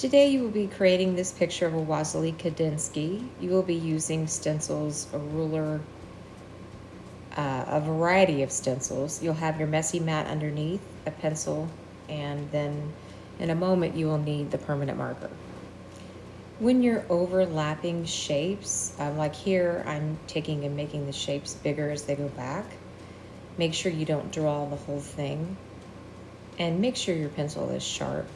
Today you will be creating this picture of a Kandinsky. You will be using stencils, a ruler, a variety of stencils. You'll have your messy mat underneath, a pencil, and then in a moment you will need the permanent marker. When you're overlapping shapes, like here, I'm taking and making the shapes bigger as they go back. Make sure you don't draw the whole thing, and make sure your pencil is sharp.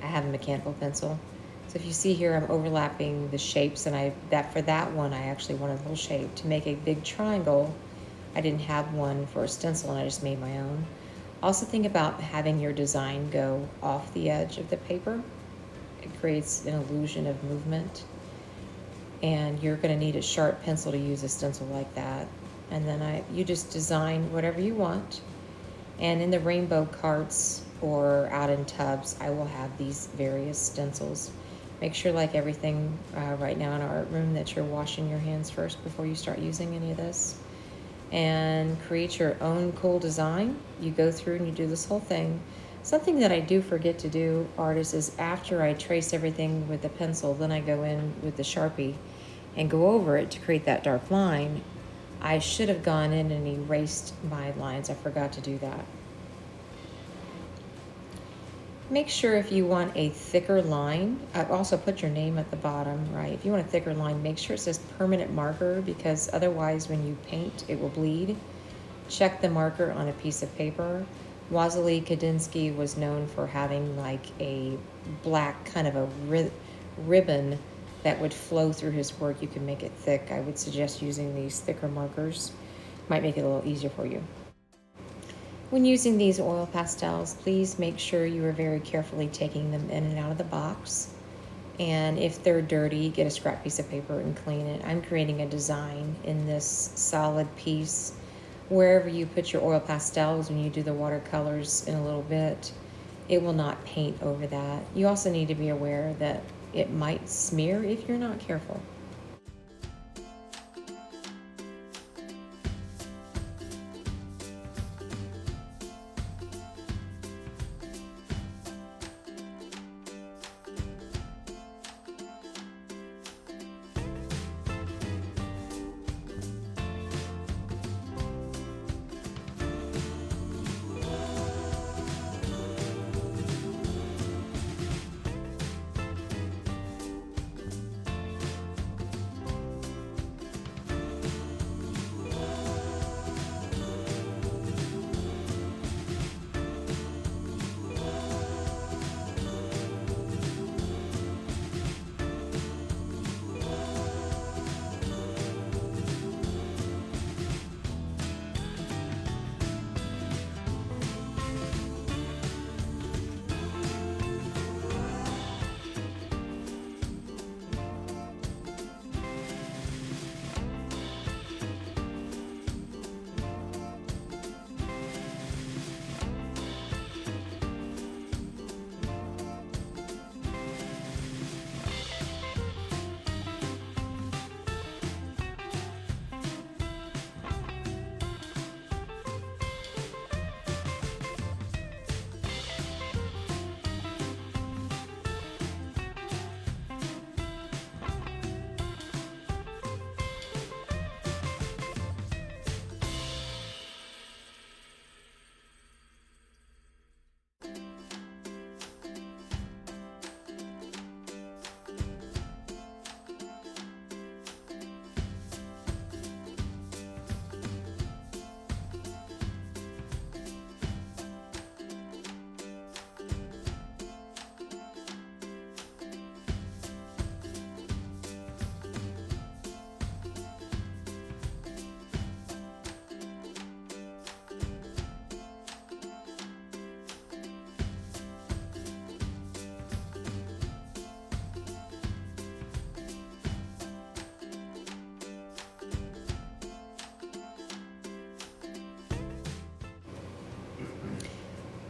I have a mechanical pencil. So if you see here, I'm overlapping the shapes, and for that one, I actually wanted a little shape. To make a big triangle, I didn't have one for a stencil, and I just made my own. Also think about having your design go off the edge of the paper. It creates an illusion of movement. And you're gonna need a sharp pencil to use a stencil like that. And then you just design whatever you want. And in the rainbow carts or out in tubs, I will have these various stencils. Make sure, like everything right now in our art room, that you're washing your hands first before you start using any of this. And create your own cool design. You go through and you do this whole thing. Something that I do forget to do, artists, is after I trace everything with the pencil, then I go in with the Sharpie and go over it to create that dark line. I should have gone in and erased my lines. I forgot to do that. Make sure if you want a thicker line, also put your name at the bottom, right? If you want a thicker line, make sure it says permanent marker, because otherwise when you paint, it will bleed. Check the marker on a piece of paper. Kandinsky was known for having like a black kind of a ribbon that would flow through his work. You can make it thick. I would suggest using these thicker markers. Might make it a little easier for you. When using these oil pastels, please make sure you are very carefully taking them in and out of the box. And if they're dirty, get a scrap piece of paper and clean it. I'm creating a design in this solid piece. Wherever you put your oil pastels, when you do the watercolors in a little bit, it will not paint over that. You also need to be aware that it might smear if you're not careful.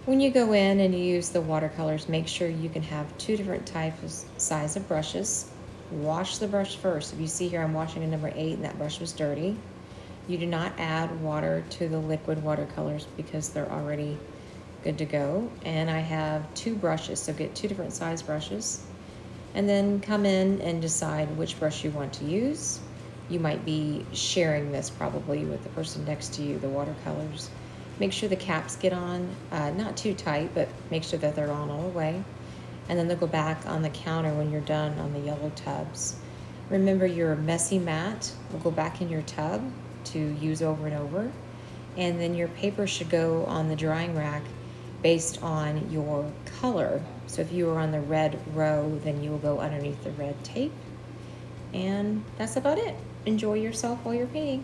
When you go in and you use the watercolors, make sure you can have two different types of size of brushes. Wash the brush first. If you see here, I'm washing a number 8 and that brush was dirty. You do not add water to the liquid watercolors because they're already good to go. And I have two brushes, so get two different size brushes. And then come in and decide which brush you want to use. You might be sharing this probably with the person next to you, the watercolors. Make sure the caps get on, not too tight, but make sure that they're on all the way. And then they'll go back on the counter when you're done on the yellow tubs. Remember, your messy mat will go back in your tub to use over and over. And then your paper should go on the drying rack based on your color. So if you are on the red row, then you will go underneath the red tape. And that's about it. Enjoy yourself while you're painting.